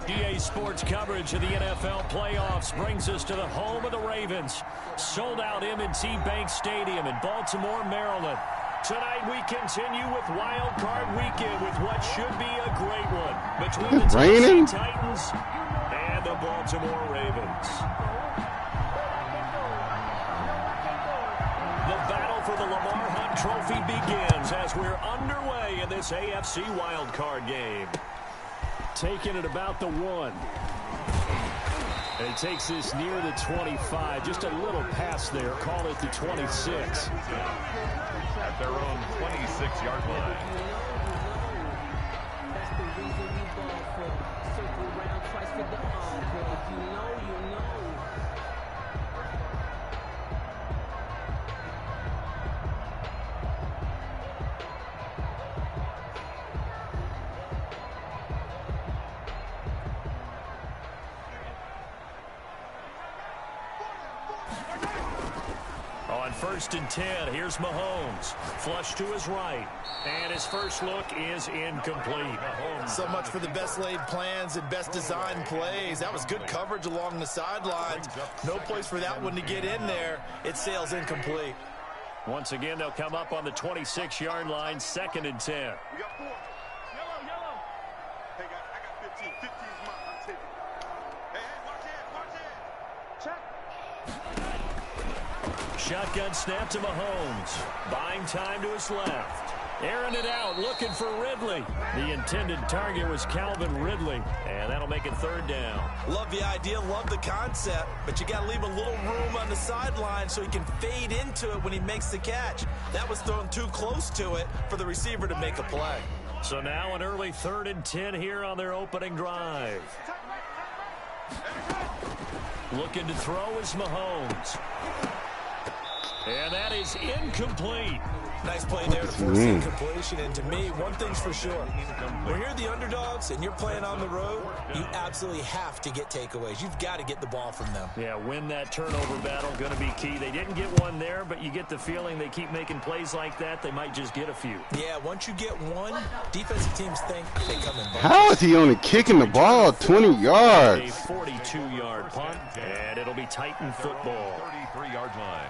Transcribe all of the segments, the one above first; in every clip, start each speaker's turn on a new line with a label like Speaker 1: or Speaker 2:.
Speaker 1: EA Sports coverage of the NFL playoffs brings us to the home of the Ravens. Sold out M&T Bank Stadium in Baltimore, Maryland. Tonight we continue with Wild Card Weekend with what should be a great one between the Tennessee Titans and the Baltimore Ravens. The battle for the Lamar Hunt Trophy begins as we're underway in this AFC Wild Card game. Taking it about the 1. And it takes this near the 25. Just a little pass there. Call it the 26.
Speaker 2: At their own 26-yard line.
Speaker 3: That's the reason we ball for. Circle round twice for the encore. If you know, you know.
Speaker 1: On 1st and 10, here's Mahomes. Flush to his right. And his first look is incomplete.
Speaker 4: So much for the best laid plans and best designed plays. That was good coverage along the sidelines. No place for that one to get in there. It sails incomplete.
Speaker 1: Once again, they'll come up on the 26-yard line, 2nd and 10.
Speaker 5: We got 4. Yellow. Hey, guys, I got 15. 15 is mine. I'm taking it. Hey, watch it. Check.
Speaker 1: Shotgun snap to Mahomes. Buying time to his left. Airing it out, looking for Ridley. The intended target was Calvin Ridley, and that'll make it 3rd down.
Speaker 4: Love the idea, love the concept, but you got to leave a little room on the sideline so he can fade into it when he makes the catch. That was thrown too close to it for the receiver to make a play.
Speaker 1: So now an early 3rd and 10 here on their opening drive. Looking to throw is Mahomes. And that is incomplete.
Speaker 4: Nice play there to force incompletion. And to me, one thing's for sure. When you're the underdogs and you're playing on the road, you absolutely have to get takeaways. You've got to get the ball from them.
Speaker 1: Yeah, win that turnover battle, going to be key. They didn't get one there, but you get the feeling they keep making plays like that, they might just get a few.
Speaker 4: Yeah, once you get one, defensive teams think they come in bunches.
Speaker 6: How is he only kicking the ball 20 yards?
Speaker 1: A 42-yard punt, and it'll be Titan football.
Speaker 2: 33-yard line.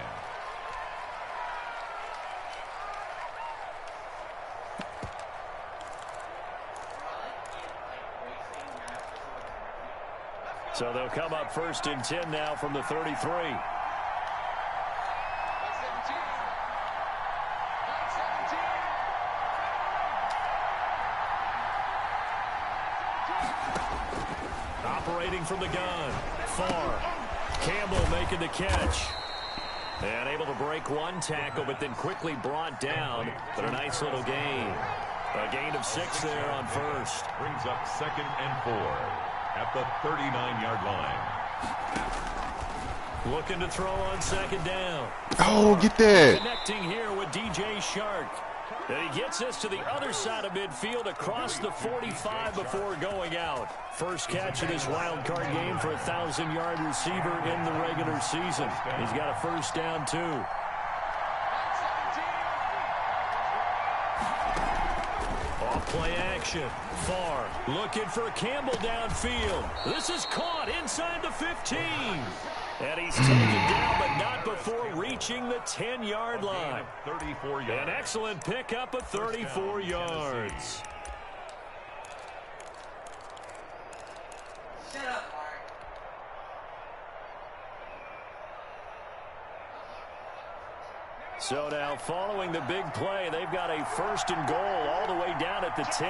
Speaker 1: So they'll come up 1st and 10 now from the 33. Operating from the gun. Farr. Campbell making the catch. And able to break one tackle, but then quickly brought down. But a nice little gain. A gain of 6 there on 1st.
Speaker 2: Brings up 2nd and 4. At the 39-yard line.
Speaker 1: Looking to throw on 2nd down.
Speaker 6: Oh, get that.
Speaker 1: Connecting here with DJ Shark. And he gets us to the other side of midfield across the 45 before going out. First catch of this wild card game for a 1,000-yard receiver in the regular season. He's got a 1st down, too. Play action. Farr looking for Campbell downfield. This is caught inside the 15. And he's taken down, but not before reaching the 10-yard line.
Speaker 2: 34 yards.
Speaker 1: An excellent pickup of 34 yards. So now, following the big play, they've got a 1st and goal all the way down at the 10.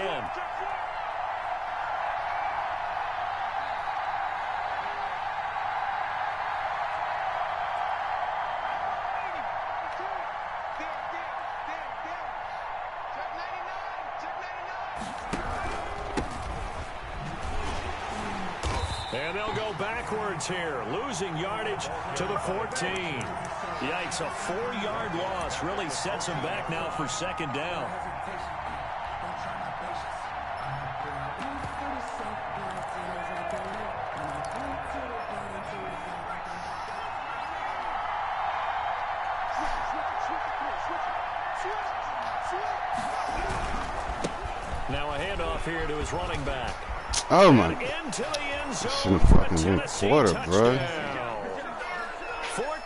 Speaker 1: And they'll go backwards here, losing yardage to the 14. Yikes, a 4-yard loss really sets them back now for 2nd down. Now a handoff here to his running back.
Speaker 6: Oh my.
Speaker 1: Into the end zone
Speaker 6: Shouldn't have
Speaker 1: for a
Speaker 6: fucking went
Speaker 1: Tennessee
Speaker 6: quarter, bro.
Speaker 1: touchdown.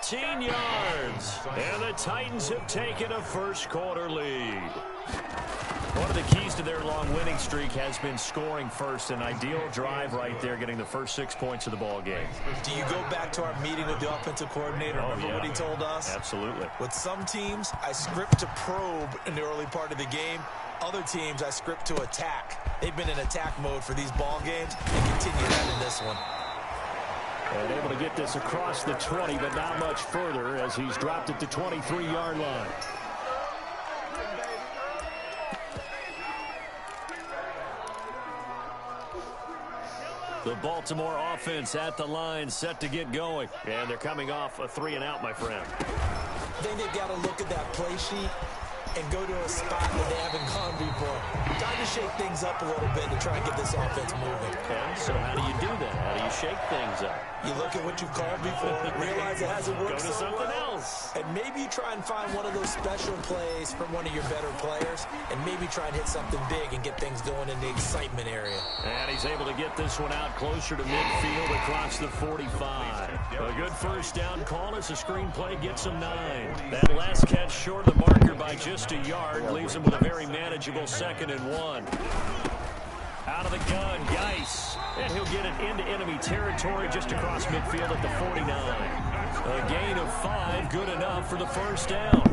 Speaker 1: 14 yards. And the Titans have taken a first quarter lead. One of the keys to their long winning streak has been scoring first. An ideal drive right there, getting the first 6 points of the ball game.
Speaker 4: Do you go back to our meeting with the offensive coordinator? Remember what he told us?
Speaker 1: Absolutely.
Speaker 4: With some teams, I script to probe in the early part of the game. Other teams, I script to attack. They've been in attack mode for these ball games and continue that in this one.
Speaker 1: And able to get this across the 20, but not much further as he's dropped it to 23-yard line. The Baltimore offense at the line, set to get going. And they're coming off a 3-and-out, my friend.
Speaker 4: Then they've got to look at that play sheet and go to a spot that they haven't gone before. Time to shake things up a little bit to try and get this offense moving.
Speaker 1: Okay, so how do you do that? How do you shake things up?
Speaker 4: You look at what you've called before, realize it hasn't worked
Speaker 1: Go to
Speaker 4: so
Speaker 1: something
Speaker 4: well,
Speaker 1: else.
Speaker 4: and maybe try and find one of those special plays from one of your better players, and maybe try and hit something big and get things going in the excitement area.
Speaker 1: And he's able to get this one out closer to midfield across the 45. A good first down call as the screenplay gets him 9. That last catch short of the marker by just a yard leaves him with a very manageable 2nd and 1. Out of the gun, Geis. And he'll get it into enemy territory just across midfield at the 49. A gain of 5, good enough for the first down.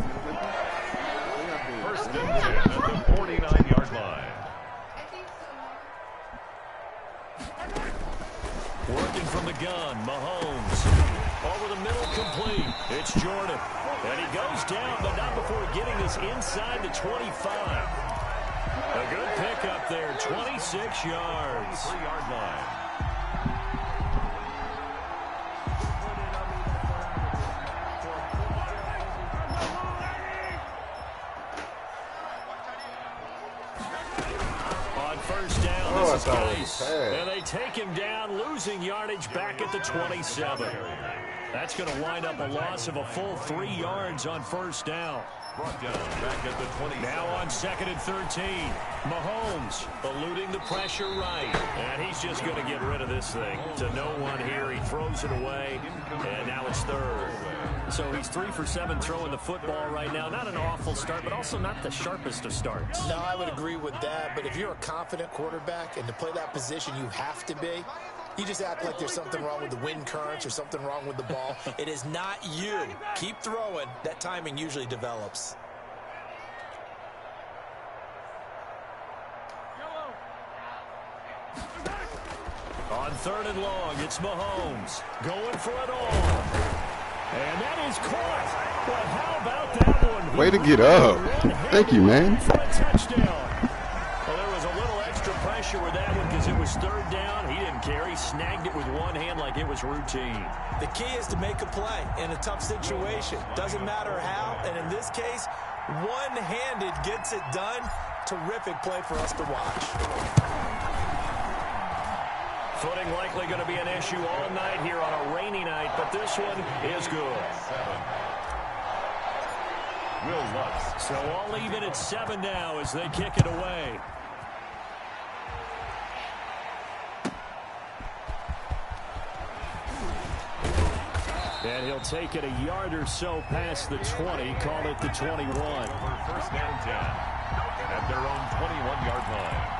Speaker 2: First and 10 at the 49-yard line.
Speaker 1: Working from the gun, Mahomes. Over the middle, complete. It's Jordan. And he goes down, but not before getting this inside the 25. A good pickup there, 26 yards.
Speaker 2: 3-yard line.
Speaker 1: On first down,
Speaker 6: Oh,
Speaker 1: this is
Speaker 6: I thought it was
Speaker 1: Geis.
Speaker 6: bad.
Speaker 1: And they take him down, losing yardage back at the 27. That's going to wind up a loss of a full 3 yards on first down.
Speaker 2: Brought down back at the 20.
Speaker 1: Now on 2nd and 13. Mahomes eluding the pressure right. And he's just going to get rid of this thing to no one here. He throws it away, and now it's 3rd. So he's 3 for 7 throwing the football right now. Not an awful start, but also not the sharpest of starts.
Speaker 4: No, I would agree with that, but if you're a confident quarterback and to play that position you have to be, you just act like there's something wrong with the wind currents or something wrong with the ball. It is not you. Keep throwing. That timing usually develops.
Speaker 1: On 3rd and long, it's Mahomes going for it all. And that is caught. But how about that one?
Speaker 6: Way to get up. Thank you, man.
Speaker 1: For a touchdown. Well, there was a little extra pressure with that one because it was 3rd down. He didn't care. He snagged it with one hand like it was routine.
Speaker 4: The key is to make a play in a tough situation. Doesn't matter how, and in this case, one-handed gets it done. Terrific play for us to watch.
Speaker 1: Footing likely going to be an issue all night here on a rainy night, but this one is good.
Speaker 2: 7. Will Lutz.
Speaker 1: So all even at 7 now as they kick it away. And he'll take it a yard or so past the 20, call it the 21.
Speaker 2: For first and 10 at their own 21-yard line.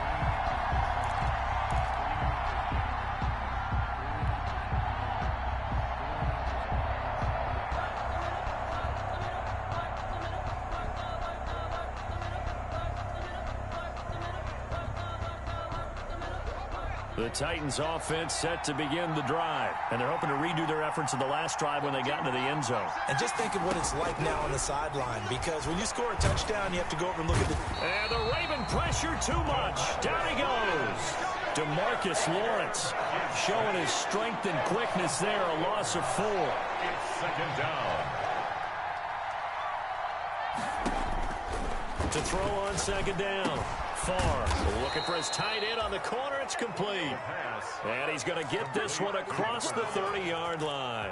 Speaker 1: The Titans offense set to begin the drive, and they're hoping to redo their efforts in the last drive when they got into the end zone.
Speaker 4: And just think of what it's like now on the sideline, because when you score a touchdown, you have to go over and look at the...
Speaker 1: And the Raven pressure too much. Down he goes. DeMarcus Lawrence showing his strength and quickness there, a loss of 4.
Speaker 2: It's 2nd down.
Speaker 1: To throw on 2nd down. Farr looking for his tight end on the corner. It's complete. And he's going to get this one across the 30-yard line.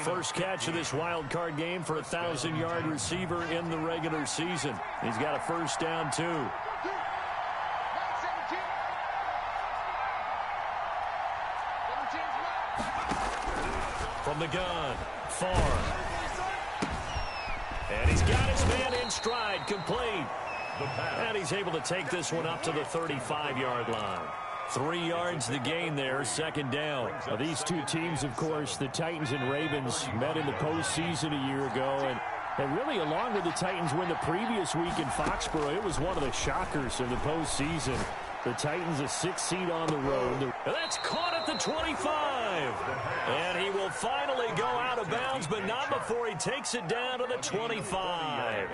Speaker 1: First catch of this wild card game for a 1,000-yard receiver in the regular season. He's got a first down, too. From the gun, far. And he's got his man in stride, complete. And he's able to take this one up to the 35-yard line. 3 yards the gain there, second down.
Speaker 7: Now, these two teams, of course, the Titans and Ravens, met in the postseason a year ago. And really, along with the Titans win the previous week in Foxborough, it was one of the shockers of the postseason. The Titans a 6th seed on the road.
Speaker 1: That's caught at the 25. And he will finally go out of bounds, but not before he takes it down to the 25.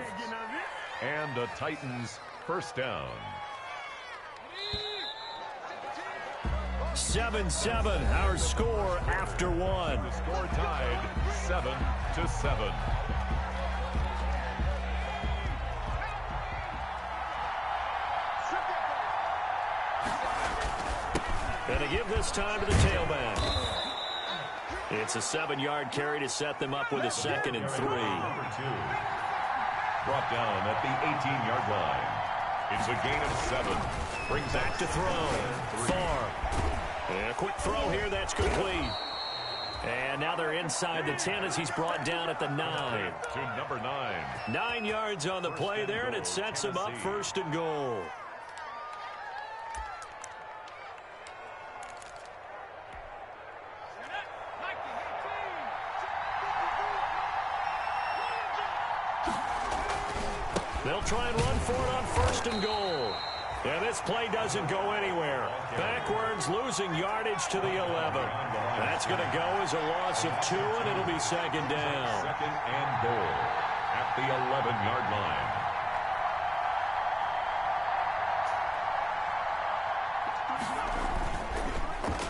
Speaker 2: And the Titans first down.
Speaker 1: 7-7, our score after one.
Speaker 2: The score tied 7-7.
Speaker 1: Gonna give this time to the tailback. It's a 7-yard carry to set them up with a 2nd and 3.
Speaker 2: Number 2. Brought down at the 18-yard line. It's a gain of 7. Brings
Speaker 1: Back to throw. Far. And a quick throw here, that's complete. And now they're inside the 10 as he's brought down at the 9.
Speaker 2: To number 9.
Speaker 1: 9 yards on the play there, and it sets him up 1st and goal. They'll try and run for it on 1st and goal. And this play doesn't go anywhere. Backwards, losing yardage to the 11. That's going to go as a loss of 2, and it'll be 2nd down.
Speaker 2: 2nd and goal at the 11-yard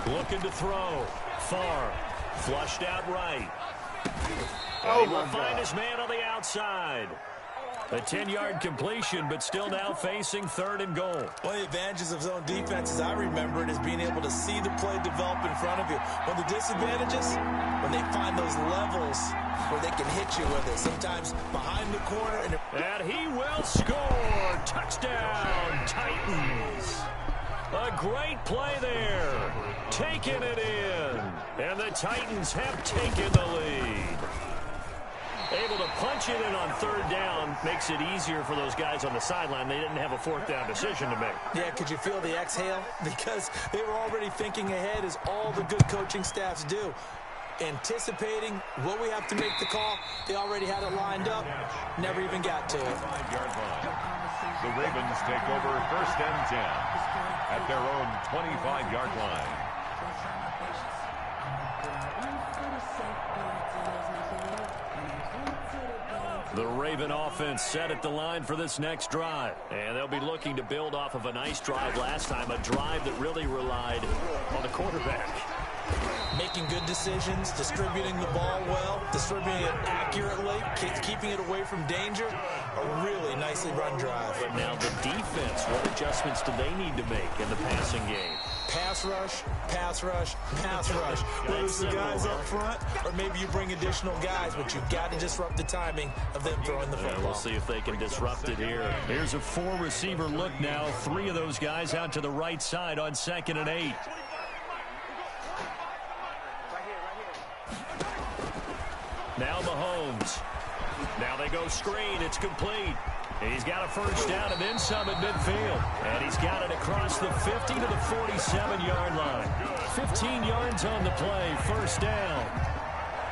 Speaker 2: line.
Speaker 1: Looking to throw. Far. Flushed out right. He will find his man on the outside. A 10-yard completion, but still now facing 3rd and goal.
Speaker 4: One of the advantages of zone defense, as I remember it, is being able to see the play develop in front of you. One of the disadvantages, when they find those levels where they can hit you with it, sometimes behind the corner.
Speaker 1: And he will score. Touchdown, Titans. A great play there. Taking it in. And the Titans have taken the lead. Able to punch it in on 3rd down makes it easier for those guys on the sideline. They didn't have a 4th down decision to make.
Speaker 4: Yeah, could you feel the exhale? Because they were already thinking ahead, as all the good coaching staffs do. Anticipating what we have to make the call. They already had it lined up. Never even got to it.
Speaker 2: 5-yard line. The Ravens take over 1st and 10 at their own 25-yard line.
Speaker 1: The Raven offense set at the line for this next drive. And they'll be looking to build off of a nice drive last time, a drive that really relied on the quarterback.
Speaker 4: Making good decisions, distributing the ball well, distributing it accurately, keeping it away from danger. A really nicely run drive.
Speaker 1: But now the defense, what adjustments do they need to make in the passing game?
Speaker 4: Pass rush, pass rush, pass rush. Whether it's the guys up front or maybe you bring additional guys, but you've got to disrupt the timing of them throwing the football.
Speaker 1: We'll see if they can disrupt it here. Here's a 4-receiver look now. 3 of those guys out to the right side on 2nd and 8. Now Mahomes. Now they go screen. It's complete. He's got a 1st down and then some at midfield. And he's got it across the 50 to the 47-yard line. 15 yards on the play. 1st down.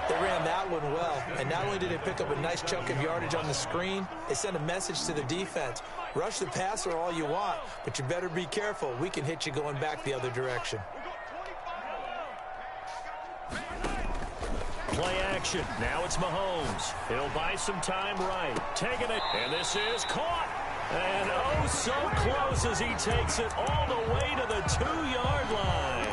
Speaker 4: They ran that one well. And not only did they pick up a nice chunk of yardage on the screen, they sent a message to the defense. Rush the passer all you want, but you better be careful. We can hit you going back the other direction.
Speaker 1: Play action. Now it's Mahomes. He'll buy some time right. Taking it. And this is caught. And oh, so close as he takes it all the way to the 2-yard line.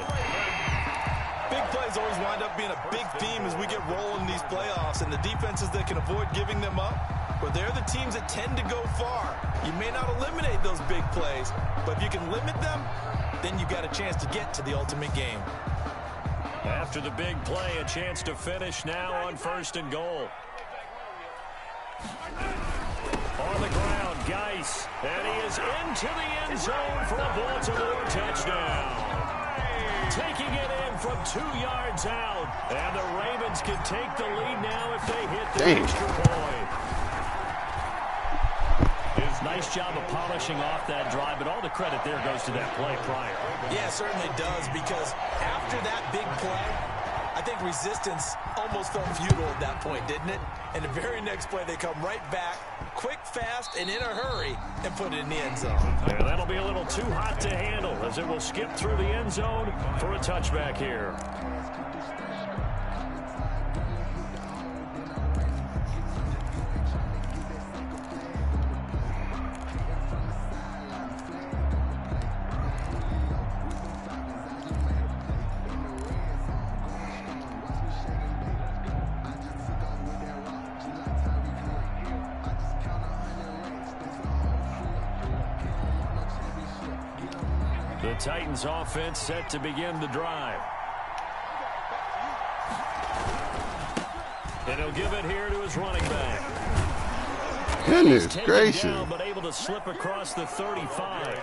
Speaker 8: Big plays always wind up being a big theme as we get rolling in these playoffs. And the defenses that can avoid giving them up, well, they're the teams that tend to go far. You may not eliminate those big plays, but if you can limit them, then you've got a chance to get to the ultimate game.
Speaker 1: After the big play, a chance to finish now on 1st and goal. On the ground, Geis. And he is into the end zone for a Baltimore touchdown. Taking it in from 2 yards out. And the Ravens can take the lead now if they hit the extra point. Nice job of polishing off that drive, but all the credit there goes to that play prior.
Speaker 8: Yeah, it certainly does, because after that big play, I think resistance almost felt futile at that point, didn't it? And the very next play, they come right back, quick, fast, and in a hurry, and put it in the end zone.
Speaker 1: Yeah, that'll be a little too hot to handle, as it will skip through the end zone for a touchback here. The Titans offense set to begin the drive. And he'll give it here to his running back.
Speaker 6: Goodness gracious.
Speaker 1: Down, but able to slip across the 35.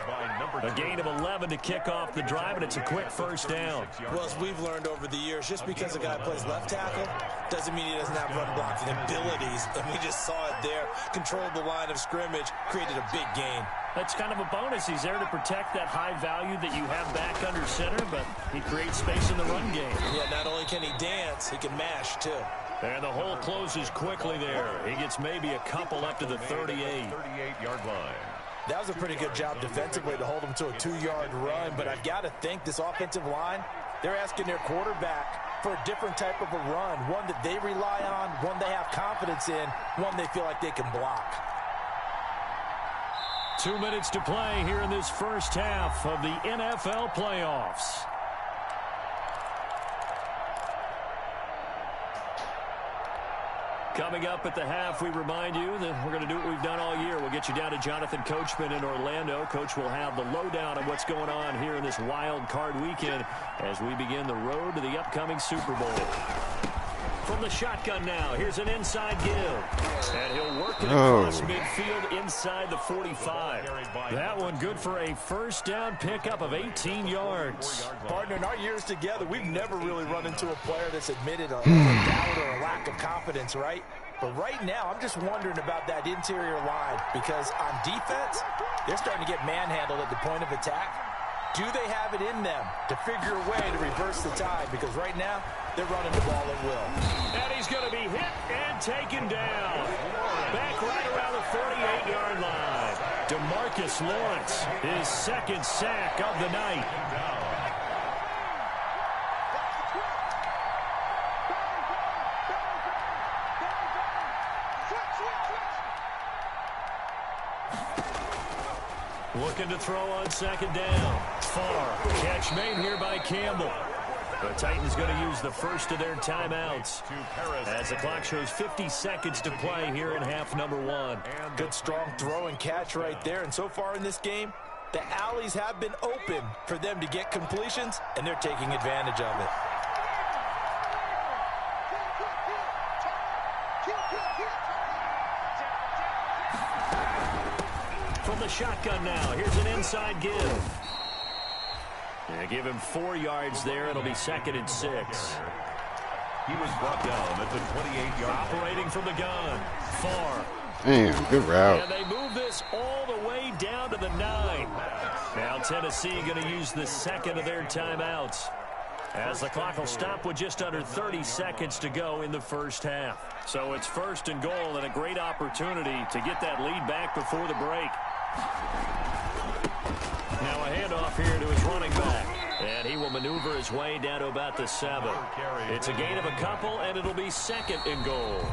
Speaker 1: A gain of 11 to kick off the drive, and it's a quick first down.
Speaker 8: Well, as we've learned over the years, just because a guy plays left tackle doesn't mean he doesn't have run blocking abilities. And we just saw it there. Controlled the line of scrimmage, created a big gain.
Speaker 1: That's kind of a bonus. He's there to protect that high value that you have back under center, but he creates space in the run game.
Speaker 8: Yeah, not only can he dance, he can mash, too.
Speaker 1: And the hole closes quickly there. He gets maybe a couple up to the 38.
Speaker 2: 38-yard line.
Speaker 8: That was a pretty good job defensively to hold him to a 2-yard run, but I've got to think this offensive line, they're asking their quarterback for a different type of a run, one that they rely on, one they have confidence in, one they feel like they can block.
Speaker 1: 2 minutes to play here in this first half of the NFL playoffs. Coming up at the half, we remind you that we're going to do what we've done all year. We'll get you down to Jonathan Coachman in Orlando. Coach will have the lowdown on what's going on here in this wild card weekend as we begin the road to the upcoming Super Bowl. From the shotgun now, here's an inside give. And he'll work it across midfield inside the 45. That one good for a first down pickup of 18 yards.
Speaker 8: Partner, in our years together, we've never really run into a player that's admitted a doubt or a lack of confidence, right? But right now, I'm just wondering about that interior line, because on defense, they're starting to get manhandled at the point of attack. Do they have it in them to figure a way to reverse the tide? Because right now, they're running the ball at will.
Speaker 1: And he's going to be hit and taken down. Back right around the 48-yard line. DeMarcus Lawrence, his second sack of the night. Looking to throw on second down. Far. Catch made here by Campbell. The Titans going to use the first of their timeouts as the clock shows 50 seconds to play here in half number one.
Speaker 8: Good strong throw and catch right there. And so far in this game, the alleys have been open for them to get completions, and they're taking advantage of it.
Speaker 1: From the shotgun now, here's an inside give. And give him 4 yards there. It'll be 2nd and 6.
Speaker 2: He was brought down at the 28-yard.
Speaker 1: Operating from the gun. Far.
Speaker 6: Damn, good route.
Speaker 1: And they move this all the way down to the 9. Now Tennessee going to use the second of their timeouts, as the clock will stop with just under 30 seconds to go in the first half. So it's 1st and goal, and a great opportunity to get that lead back before the break. Now a handoff here to his running back. And he will maneuver his way down to about the 7. It's a gain of a couple, and it'll be 2nd and goal.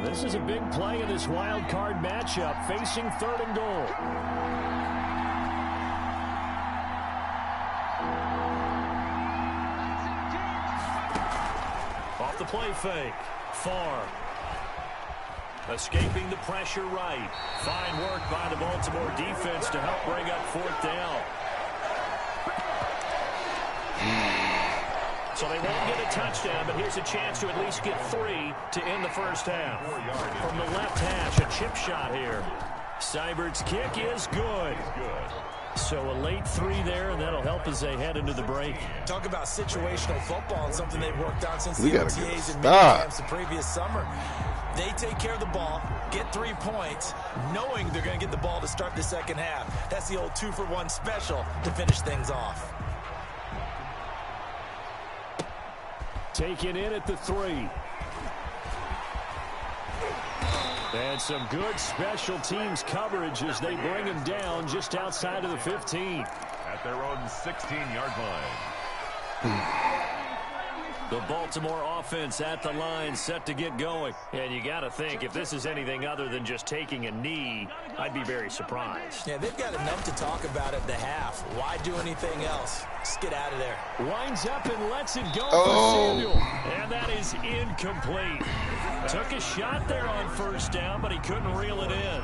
Speaker 1: This is a big play in this wild card matchup, facing 3rd and goal. Off the play fake. Far. Escaping the pressure right. Fine work by the Baltimore defense to help bring up 4th down. So they won't get a touchdown, but here's a chance to at least get 3 to end the first half. From the left hash, a chip shot here. Seibert's kick is good. So a late 3 there, and that'll help as they head into the break.
Speaker 4: Talk about situational football and something they've worked on since the OTAs and
Speaker 6: stop.
Speaker 4: the previous summer. They take care of the ball, get 3 points, knowing they're going to get the ball to start the second half. That's the old 2-for-1 special to finish things off.
Speaker 1: Taken in at the 3. And some good special teams coverage as they bring him down just outside of the 15.
Speaker 2: At their own 16-yard line.
Speaker 1: The Baltimore offense at the line, set to get going. And you got to think, if this is anything other than just taking a knee, I'd be very surprised.
Speaker 4: Yeah, they've got enough to talk about at the half. Why do anything else? Just get out of there.
Speaker 1: Winds up and lets it go for Samuel. And that is incomplete. Took a shot there on 1st down, but he couldn't reel it in.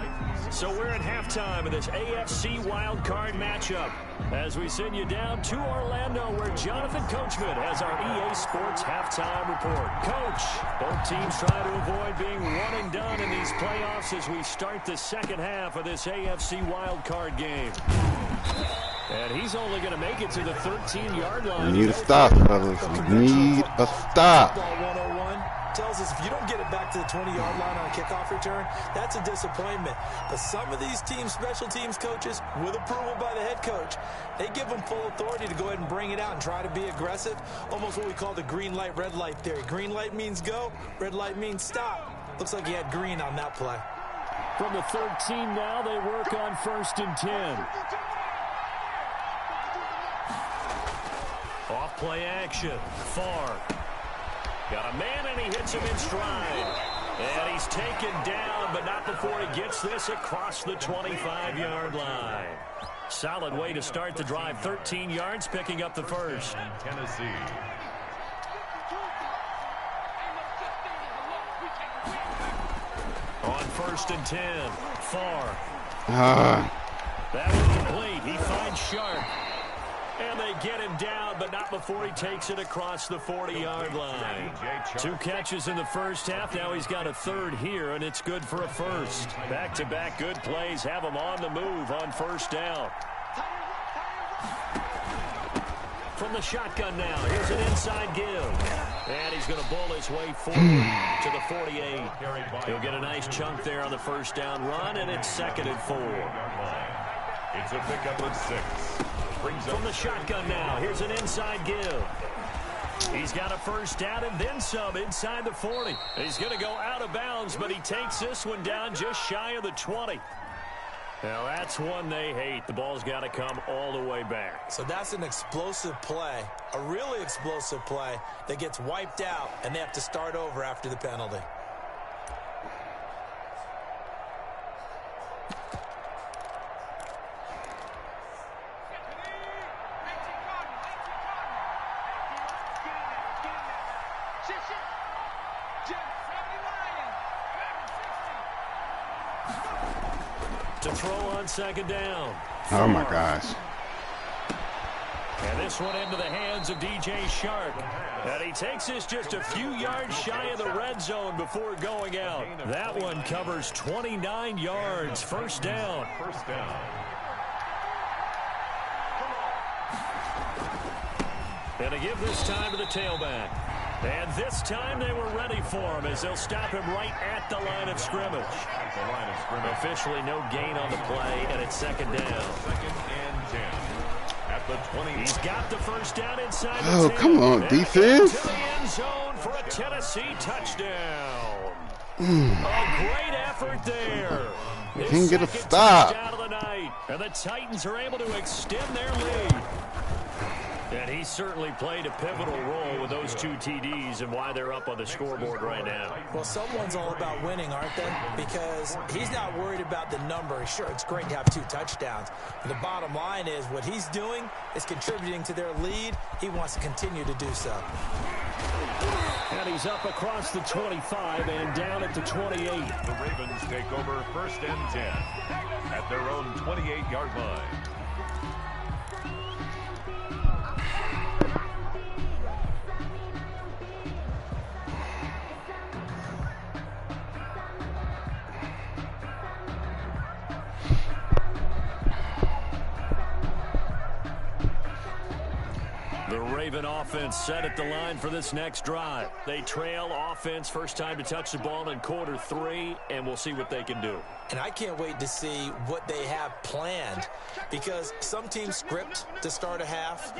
Speaker 1: So we're at halftime of this AFC wildcard matchup as we send you down to Orlando, where Jonathan Coachman has our EA Sports halftime report. Coach, both teams try to avoid being one and done in these playoffs as we start the second half of this AFC wildcard game. And he's only going to make it to the 13-yard line.
Speaker 6: We need a stop, fellas. We need a stop.
Speaker 4: Football 101 tells us if you don't get it back to the 20-yard line on a kickoff return, that's a disappointment. But some of these teams, special teams coaches, with approval by the head coach, they give them full authority to go ahead and bring it out and try to be aggressive. Almost what we call the green light, red light theory. Green light means go, red light means stop. Looks like he had green on that play.
Speaker 1: From the 13 now, they work on 1st and 10. Off play action. Far. Got a man, and he hits him in stride. And he's taken down, but not before he gets this across the 25-yard line. Solid way to start the drive. 13 yards, picking up the first.
Speaker 2: Tennessee.
Speaker 1: On 1st and 10. Far. That was complete. He finds Sharp. And they get him down, but not before he takes it across the 40-yard line. 2 catches in the first half. Now he's got a 3rd here, and it's good for a first. Back-to-back good plays have him on the move on 1st down. From the shotgun now, here's an inside give. And he's going to bull his way forward to the 48. He'll get a nice chunk there on the 1st down run, and it's 2nd and 4.
Speaker 2: It's a pickup of 6.
Speaker 1: From the shotgun now, here's an inside give. He's got a 1st down and then some inside the 40. He's going to go out of bounds, but he takes this one down just shy of the 20. Now that's one they hate. The ball's got to come all the way back.
Speaker 4: So that's an explosive play, a really explosive play that gets wiped out, and they have to start over after the penalty.
Speaker 1: To throw on 2nd down.
Speaker 6: Oh, my gosh.
Speaker 1: And this one into the hands of DJ Shark. And he takes this just a few yards shy of the red zone before going out. That one covers 29 yards. 1st down. And to give this time to the tailback. And this time they were ready for him as they'll stop him right at the line of scrimmage. Officially no gain on the play, and it's 2nd down.
Speaker 2: 2nd and 10. At the 20.
Speaker 1: He's got the 1st down inside the 10.
Speaker 6: Oh, come on, defense.
Speaker 1: To the end zone for a Tennessee touchdown. A great effort there.
Speaker 6: Can't get a stop.
Speaker 1: Touchdown of the night, and the Titans are able to extend their lead. And he certainly played a pivotal role with those 2 TDs and why they're up on the scoreboard right now.
Speaker 4: Well, someone's all about winning, aren't they? Because he's not worried about the number. Sure, it's great to have 2 touchdowns. But the bottom line is what he's doing is contributing to their lead. He wants to continue to do so.
Speaker 7: And he's up across the 25 and down at the 28.
Speaker 2: The Ravens take over 1st and 10 at their own 28-yard line.
Speaker 1: The Raven offense set at the line for this next drive. They trail offense, first time to touch the ball in quarter 3, and we'll see what they can do.
Speaker 4: And I can't wait to see what they have planned, because some teams script to start a half.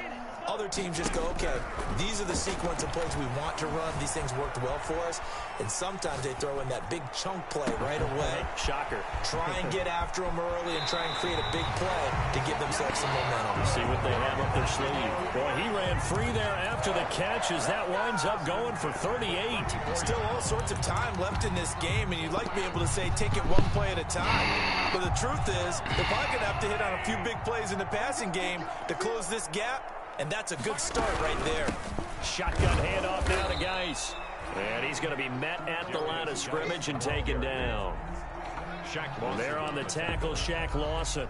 Speaker 4: Other teams just go, okay, these are the sequence of plays we want to run. These things worked well for us. And sometimes they throw in that big chunk play right away.
Speaker 1: Shocker.
Speaker 4: Try and get after them early and try and create a big play to give themselves some momentum.
Speaker 1: See what they have up their sleeve. Boy, he ran free there after the catch as that winds up going for 38.
Speaker 8: Still all sorts of time left in this game, and you'd like to be able to say take it one play at a time. But the truth is, they're probably going to have to hit on a few big plays in the passing game to close this gap, and that's a good start right there.
Speaker 1: Shotgun handoff now to Geis. And he's going to be met at the line of scrimmage and taken down. There on the tackle, Shaq Lawson.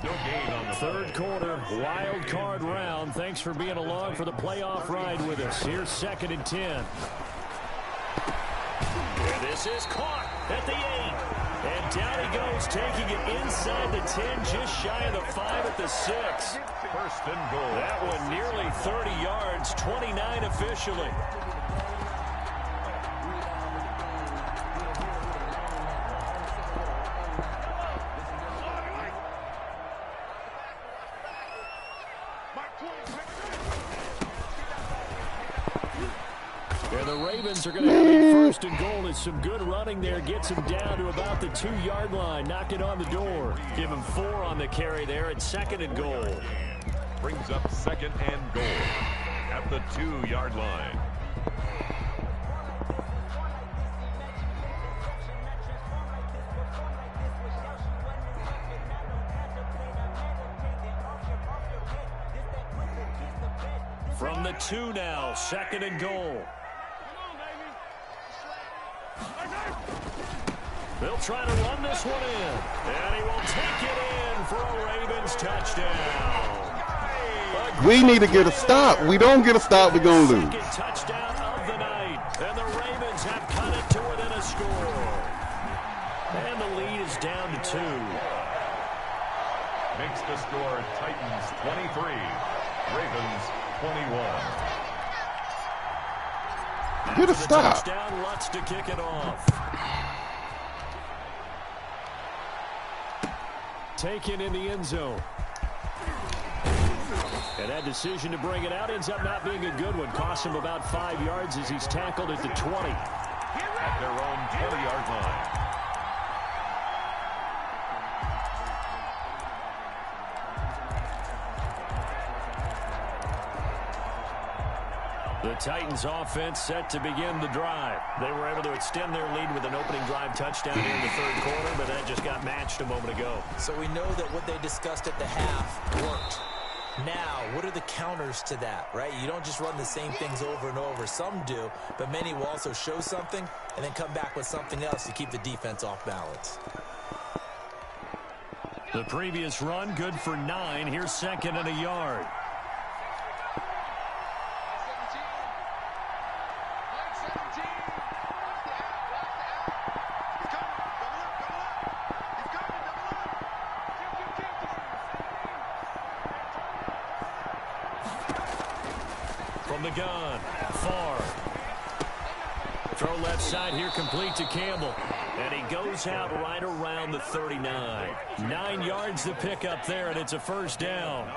Speaker 2: No gain on the
Speaker 1: 3rd quarter, wild card round. Thanks for being along for the playoff ride with us. Here's 2nd and 10. And this is caught at the 8. And down he goes, taking it inside the 10, just shy of the 5 at the 6.
Speaker 2: 1st and goal.
Speaker 1: That one nearly 30 yards, 29 officially. And the Ravens are going to have a 1st and goal as some good running there gets him down to about the 2-yard line. Knock it on the door. Give him 4 on the carry there at 2nd and goal.
Speaker 2: Brings up 2nd and goal at the 2-yard line.
Speaker 1: From the 2 now, 2nd and goal. They'll try to run this one in, and he will take it in for a Ravens touchdown.
Speaker 6: We need to get a stop. We don't get a stop, we're going to lose.
Speaker 1: Second touchdown of the night, and the Ravens have cut it to within a score. And the lead is down to 2.
Speaker 2: Makes the score Titans 23, Ravens 21.
Speaker 6: Get a stop.
Speaker 1: Touchdown, Lutz to kick it off. Taken in the end zone. And that decision to bring it out ends up not being a good one. Costs him about 5 yards as he's tackled at the 20.
Speaker 2: At their own 20-yard line.
Speaker 1: The Titans offense set to begin the drive. They were able to extend their lead with an opening drive touchdown here in the 3rd quarter, but that just got matched a moment ago.
Speaker 4: So we know that what they discussed at the half worked. Now, what are the counters to that, right? You don't just run the same things over and over. Some do, but many will also show something and then come back with something else to keep the defense off balance.
Speaker 1: The previous run, good for 9. Here's 2nd and a yard. From the gun, far. Throw left side here, complete to Campbell. And he goes out right around the 39. 9 yards to pick up there, and it's a 1st down.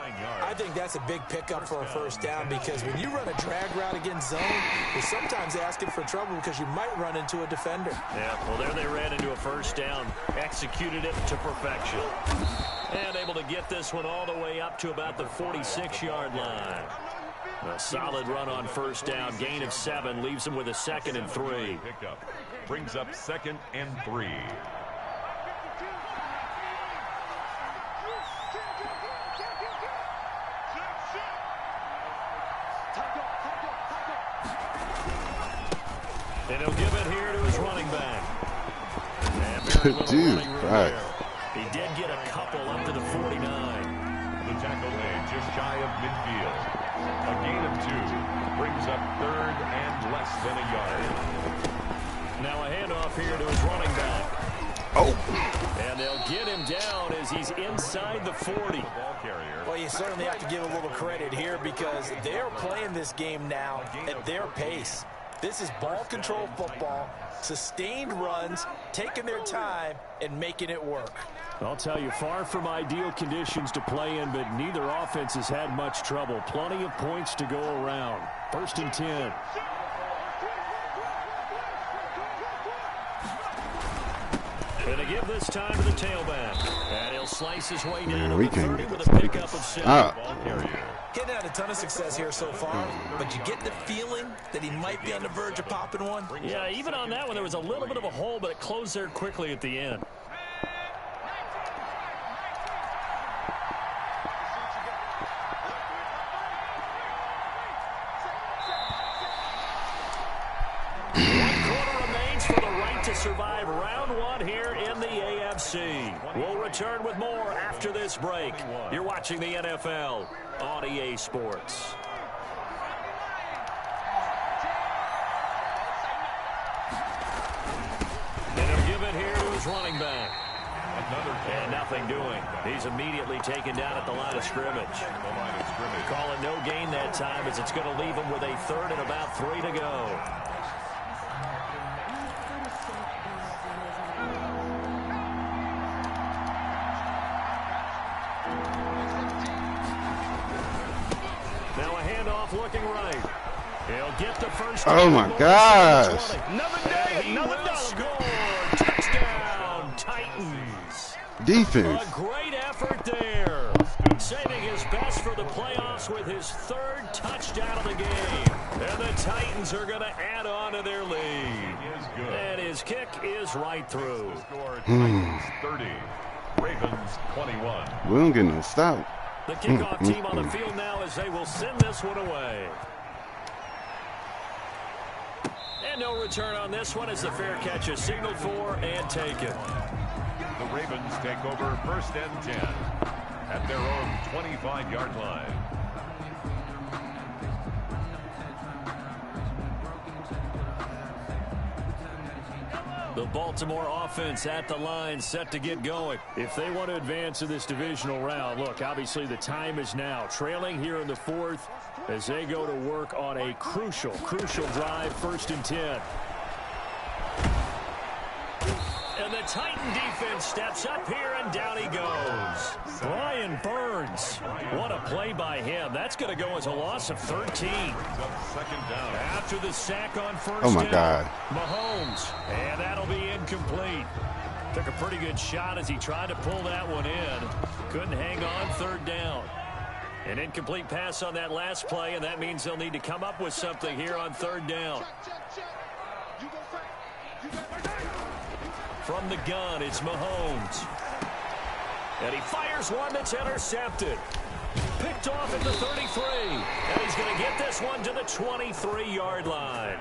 Speaker 4: I think that's a big pickup for a 1st down, because when you run a drag route against zone, you're sometimes asking for trouble because you might run into a defender.
Speaker 1: Yeah, well, there they ran into a 1st down. Executed it to perfection. And able to get this one all the way up to about the 46-yard line. A solid run on first down. Gain of 7 leaves him with a 2nd and 3.
Speaker 2: Pickup brings up 2nd and 3.
Speaker 1: And he'll give it here to his running back.
Speaker 6: Dude, right.
Speaker 1: He did get a couple up to the 49.
Speaker 2: The tackle made just shy of midfield. A gain of 2 brings up 3rd and less than a yard.
Speaker 1: Now a handoff here to his running back.
Speaker 6: Oh.
Speaker 1: And they'll get him down as he's inside the 40.
Speaker 2: Ball carrier.
Speaker 4: Well, you certainly have to give a little credit here because they're playing this game now at their pace. This is ball control football, sustained runs, taking their time, and making it work.
Speaker 7: I'll tell you, far from ideal conditions to play in, but neither offense has had much trouble. Plenty of points to go around. 1st and 10.
Speaker 1: Going to give this time to the tailback. And he'll slice his way down
Speaker 6: We
Speaker 1: to the
Speaker 6: can't
Speaker 1: 30
Speaker 6: get
Speaker 1: with
Speaker 6: this.
Speaker 1: a pickup of 7.
Speaker 2: Ball carrier.
Speaker 4: Getting had a ton of success here so far, but you get the feeling that he might be on the verge of popping one.
Speaker 1: Yeah, even on that one, there was a little bit of a hole, but it closed there quickly at the end. To survive round 1 here in the AFC. We'll return with more after this break. You're watching the NFL on EA Sports. And he'll give it here to his running back. And nothing doing. He's immediately taken down at the line of scrimmage. Call it no gain that time as it's going to leave him with a 3rd and about 3 to go. Looking right. He'll get the first.
Speaker 6: Oh my gosh.
Speaker 1: Another day, another score. Touchdown, Titans.
Speaker 6: Defense.
Speaker 1: A great effort there. Saving his best for the playoffs with his 3rd touchdown of the game. And the Titans are going to add on to their lead. And his kick is right through.
Speaker 2: Titans 30. Ravens 21.
Speaker 6: We don't get no stop.
Speaker 1: The kickoff team on the field now as they will send this one away. And no return on this one as the fair catch is signaled for and taken.
Speaker 2: The Ravens take over 1st and 10 at their own 25-yard line.
Speaker 1: The Baltimore offense at the line set to get going.
Speaker 7: If they want to advance in this divisional round, look, obviously the time is now. Trailing here in the 4th as they go to work on a crucial drive, 1st and 10.
Speaker 1: And the Titan defense steps up here, and down he goes. Brian Burns. What a play by him. That's going to go as a loss of 13. After the sack on 1st
Speaker 6: Oh, my
Speaker 1: down,
Speaker 6: God.
Speaker 1: Mahomes. And that'll be incomplete. Took a pretty good shot as he tried to pull that one in. Couldn't hang on 3rd down. An incomplete pass on that last play, and that means they'll need to come up with something here on 3rd down. From the gun, it's Mahomes. And he fires one that's intercepted. Picked off at the 33. And he's going to get this one to the 23-yard line.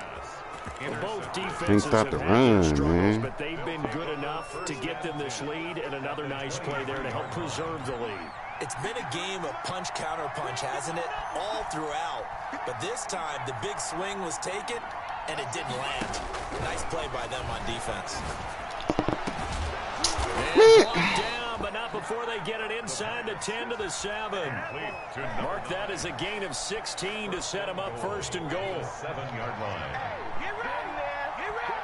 Speaker 1: Both defenses
Speaker 6: stop
Speaker 1: have
Speaker 6: the
Speaker 1: had
Speaker 6: run,
Speaker 1: their struggles,
Speaker 6: man.
Speaker 1: but they've been good enough to get them this lead, and another nice play there to help preserve the lead.
Speaker 4: It's been a game of punch-counter-punch, hasn't it? All throughout. But this time, the big swing was taken, and it didn't land. Nice play by them on defense.
Speaker 1: And down, but not before they get it inside the 10 to the 7. Mark that as a gain of 16 to set them up 1st and goal.
Speaker 2: 7-yard line.
Speaker 5: Get ready, man. Get ready.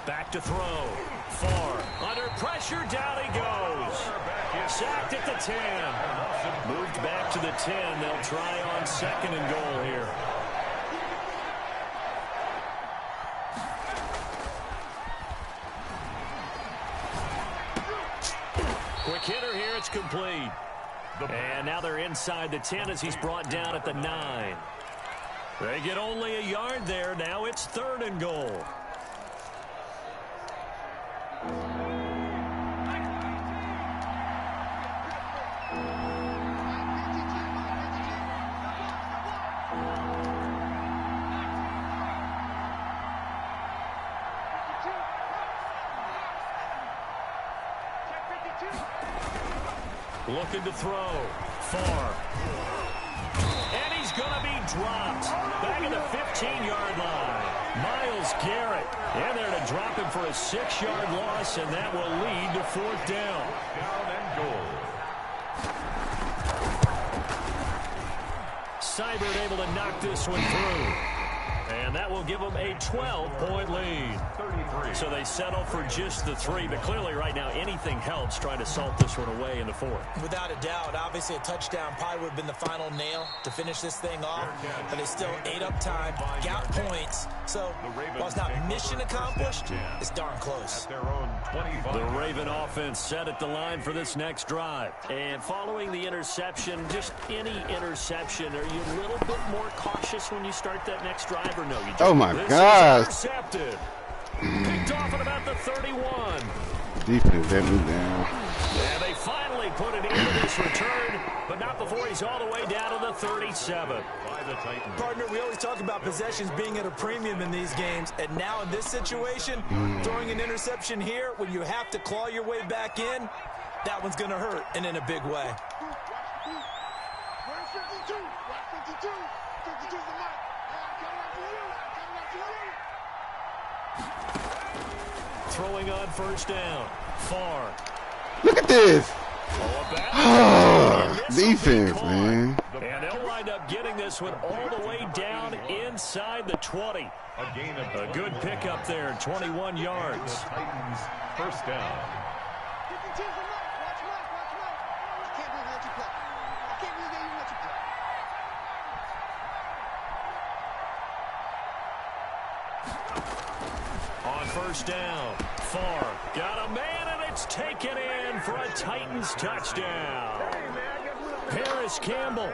Speaker 1: Back to throw. Far. Under pressure, down he goes. Sacked at the 10. Moved back to the 10. They'll try on 2nd and goal here. Quick hitter here. It's complete. And now they're inside the 10 as he's brought down at the 9. They get only a yard there. Now it's 3rd and goal. Looking to throw. Far. And he's going to be dropped. Back at the 15-yard line. Myles Garrett in there to drop him for a 6-yard loss, and that will lead to 4th down.
Speaker 2: Down and goal.
Speaker 1: Seibert able to knock this one through. And that will give them a 12-point lead.
Speaker 2: 33.
Speaker 1: So they settle for just the 3, but clearly right now anything helps trying to salt this one away in the 4th.
Speaker 4: Without a doubt, obviously a touchdown probably would have been the final nail to finish this thing off, but they still ate up time, got points, so while it's not mission accomplished, it's darn close.
Speaker 2: At their own 25.
Speaker 1: The Raven offense set at the line for this next drive. And following the interception, just any interception, are you a little bit more cautious when you start that next drive? Or no, you just,
Speaker 6: oh my gosh.
Speaker 1: Intercepted. Picked off at about the 31.
Speaker 6: Defense, that move down.
Speaker 1: And they finally put it into this return, but not before he's all the way down to the 37.
Speaker 2: By the Titans.
Speaker 8: Partner, we always talk about possessions being at a premium in these games, and now in this situation, throwing an interception here when you have to claw your way back in, that one's going to hurt, and in a big way.
Speaker 5: Where's 52? Watch 52. 52's the mark.
Speaker 1: Throwing on 1st down. Far.
Speaker 6: Look at this.
Speaker 1: Oh,
Speaker 6: Defense, man.
Speaker 1: And they'll wind up getting this one all the way down inside the 20. A good pickup there, 21 yards.
Speaker 2: The Titans, 1st down.
Speaker 5: 52's the mark. Watch Mike. I can't believe they let you play. I can't believe they even let you play.
Speaker 1: On 1st down, Far got a man, and it's taken in for a Titans touchdown. Paris Campbell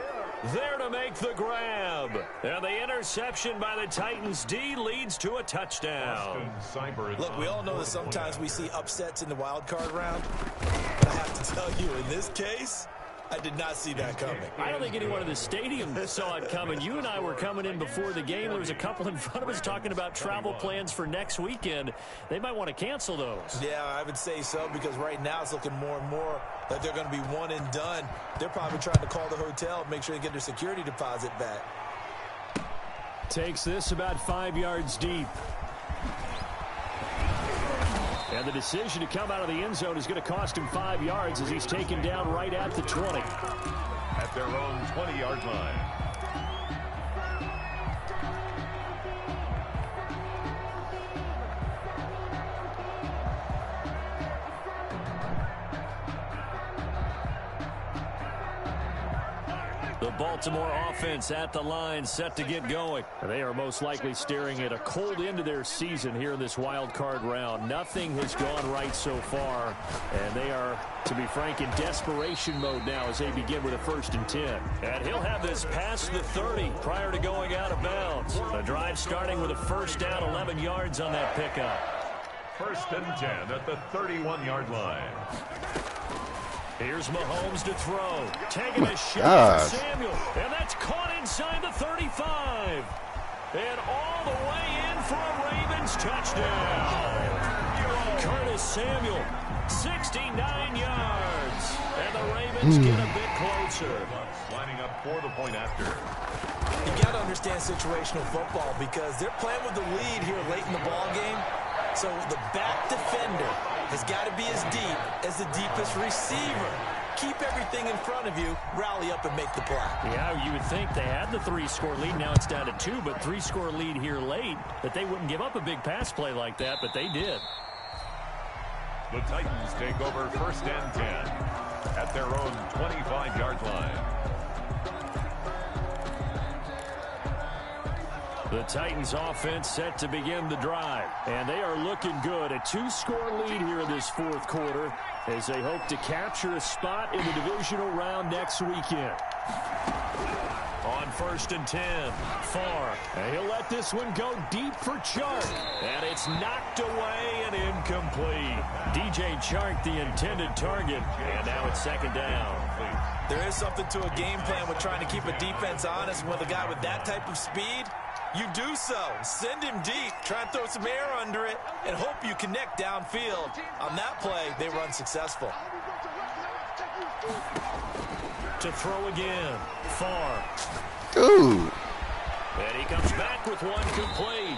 Speaker 1: there to make the grab. And the interception by the Titans D leads to a touchdown.
Speaker 8: Look, we all know that sometimes we see upsets in the wild card round, but I have to tell you, in this case, I did not see that coming.
Speaker 1: I don't think anyone in the stadium saw it coming. You and I were coming in before the game. There was a couple in front of us talking about travel plans for next weekend. They might want to cancel those.
Speaker 8: Yeah, I would say so, because right now it's looking more and more like they're going to be one and done. They're probably trying to call the hotel, make sure they get their security deposit back.
Speaker 1: Takes this about 5 yards deep. And the decision to come out of the end zone is going to cost him 5 yards as he's taken down right at the 20.
Speaker 2: At their own 20-yard line.
Speaker 1: The Baltimore offense at the line, set to get going. They are most likely staring at a cold end to their season here in this wild card round. Nothing has gone right so far, and they are, to be frank, in desperation mode now as they begin with a 1st and 10. And he'll have this past the 30 prior to going out of bounds. The drive starting with a 1st down, 11 yards on that pickup.
Speaker 2: 1st and 10 at the 31-yard line.
Speaker 1: Here's Mahomes to throw. Taking a shot for Samuel. And that's caught inside the 35. And all the way in for a Ravens touchdown. Curtis Samuel, 69 yards. And the Ravens get a bit closer.
Speaker 2: Lining up for the point after.
Speaker 8: You got to understand situational football because they're playing with the lead here late in the ball game. So the back defender has got to be as deep as the deepest receiver. Keep everything in front of you, rally up and make the play.
Speaker 1: Yeah, you would think they had the 3-score lead. Now it's down to 2, but 3-score lead here late, that they wouldn't give up a big pass play like that, but they did.
Speaker 2: The Titans take over 1st and 10 at their own 25-yard line.
Speaker 1: The Titans offense set to begin the drive, and they are looking good. A 2-score lead here in this 4th quarter as they hope to capture a spot in the divisional round next weekend. On 1st and 10, Farr. And he'll let this one go deep for Chark. And it's knocked away and incomplete. DJ Chark, the intended target. And now it's 2nd down.
Speaker 8: There is something to a game plan with trying to keep a defense honest. And with a guy with that type of speed, you do so. Send him deep. Try and throw some air under it and hope you connect downfield. On that play, they were unsuccessful.
Speaker 1: To throw again. Farr.
Speaker 6: Dude.
Speaker 1: And he comes back with one complete.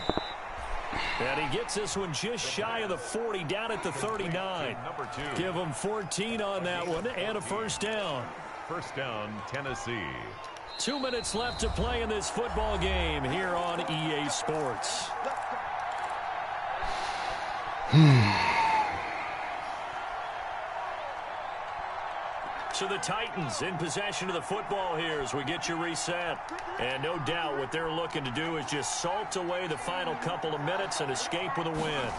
Speaker 1: And he gets this one just shy of the 40, down at the 39. Give him 14 on that one and a 1st down.
Speaker 2: 1st down, Tennessee.
Speaker 1: 2 minutes left to play in this football game here on EA Sports. So the Titans in possession of the football here as we get you reset. And no doubt what they're looking to do is just salt away the final couple of minutes and escape with a win.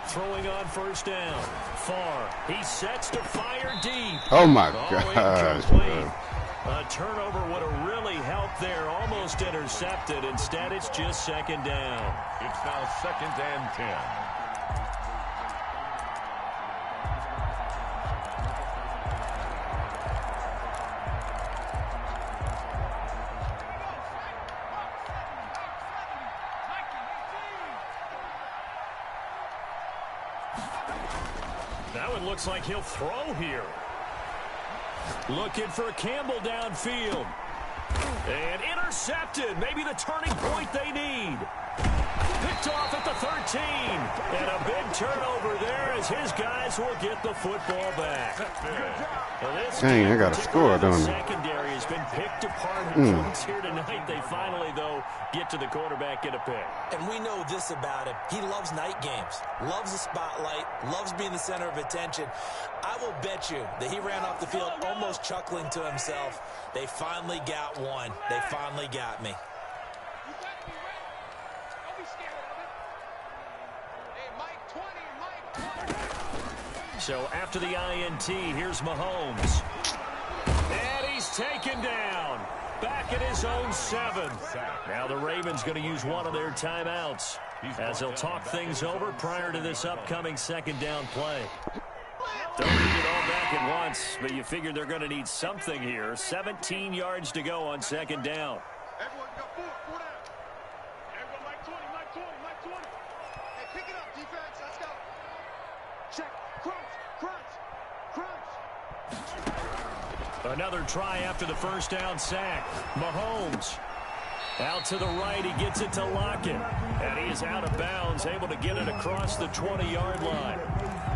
Speaker 1: Throwing on 1st down. Farr. He sets to fire deep.
Speaker 6: Oh, my gosh.
Speaker 1: A turnover would have really helped there. Almost intercepted. Instead, it's just 2nd down.
Speaker 2: It's now 2nd and 10.
Speaker 1: That one looks like he'll throw here. Looking for Campbell downfield. And intercepted. Maybe the turning point they need. Picked off at the 13. And a big turnover there as his guys will get the football back.
Speaker 6: Dang, I got a score, don't I?
Speaker 1: Secondary has been picked apart in points here tonight. They finally, though, get to the quarterback, get a pick.
Speaker 4: And we know this about him. He loves night games, loves the spotlight, loves being the center of attention. I will bet you that he ran off the field almost chuckling to himself. They finally got one. They finally got me.
Speaker 1: So after the INT, here's Mahomes. And he's taken down. Back at his own 7. Now the Ravens going to use one of their timeouts as they'll talk things over prior to this upcoming 2nd down play. Don't get it all back at once, but you figure they're going to need something here. 17 yards to go on 2nd down.
Speaker 5: Everyone got 4 down. Everyone, Mike 20. Hey, pick it up, defense. Let's go. Check. Crunch.
Speaker 1: Another try after the 1st down sack. Mahomes out to the right. He gets it to Lockett. And he is out of bounds, able to get it across the 20-yard line.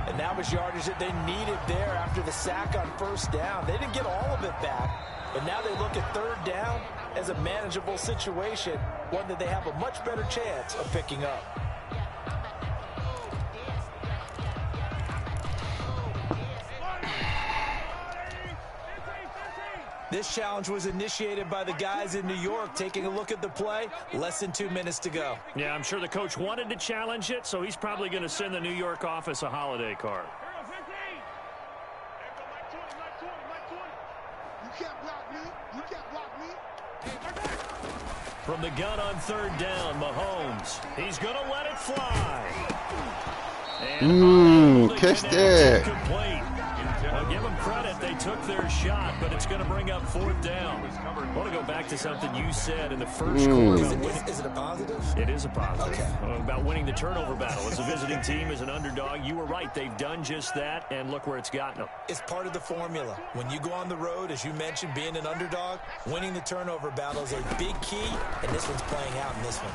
Speaker 4: And that was yardage that they needed there after the sack on 1st down. They didn't get all of it back. But now they look at 3rd down as a manageable situation, one that they have a much better chance of picking up. This challenge was initiated by the guys in New York. Taking a look at the play, less than 2 minutes to go.
Speaker 1: Yeah, I'm sure the coach wanted to challenge it, so he's probably going to send the New York office a holiday card. From the gun on 3rd down, Mahomes. He's going to let it fly. And
Speaker 6: catch that.
Speaker 1: Complete. I'll give them credit. They took their shot, but it's going to bring up 4th down. I want to go back to something you said in the first quarter.
Speaker 4: Is it a positive?
Speaker 1: It is a positive.
Speaker 4: Okay.
Speaker 1: About winning the turnover battle. As a visiting team, as an underdog, you were right. They've done just that, and look where it's gotten them.
Speaker 4: It's part of the formula. When you go on the road, as you mentioned, being an underdog, winning the turnover battle is a big key, and this one's playing out in this one.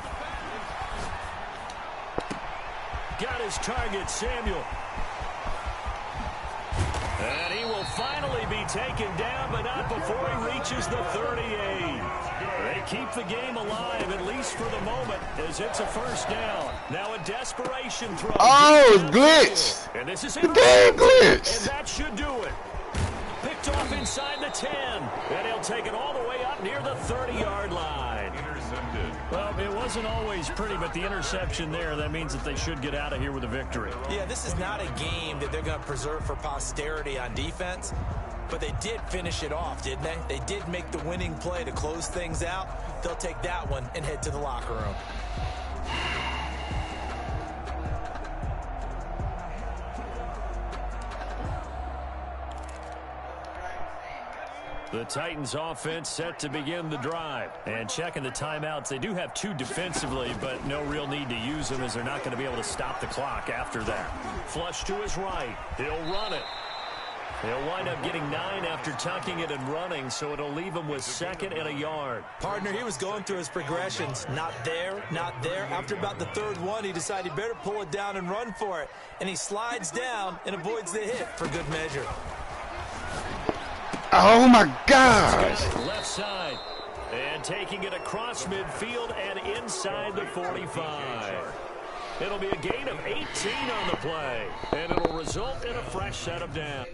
Speaker 4: Got his target, Samuel.
Speaker 1: And he will finally be taken down, but not before he reaches the 38. They keep the game alive, at least for the moment, as it's a first down. Now a desperation throw.
Speaker 6: Oh, it's glitched.
Speaker 1: And this is
Speaker 6: the game glitched.
Speaker 1: And that should do it. Picked off inside the 10. And he'll take it all the way up near the 30-yard line.
Speaker 2: Intercepted.
Speaker 1: Well, it wasn't always pretty, but the interception there, that means that they should get out of here with a victory.
Speaker 4: Yeah, this is not a game that they're going to preserve for posterity on defense, but they did finish it off, didn't they? They did make the winning play to close things out. They'll take that one and head to the locker room.
Speaker 1: The Titans offense set to begin the drive. And checking the timeouts, they do have 2 defensively, but no real need to use them as they're not going to be able to stop the clock after that. Flush to his right. He'll run it. He'll wind up getting 9 after tucking it and running, so it'll leave him with 2nd and a yard.
Speaker 4: Partner, he was going through his progressions. Not there, not there. After about the 3rd one, he decided he better pull it down and run for it. And he slides down and avoids the hit for good measure.
Speaker 6: Oh, my gosh.
Speaker 1: Left side. And taking it across midfield and inside the 45. It'll be a gain of 18 on the play. And it'll result in a fresh set of downs.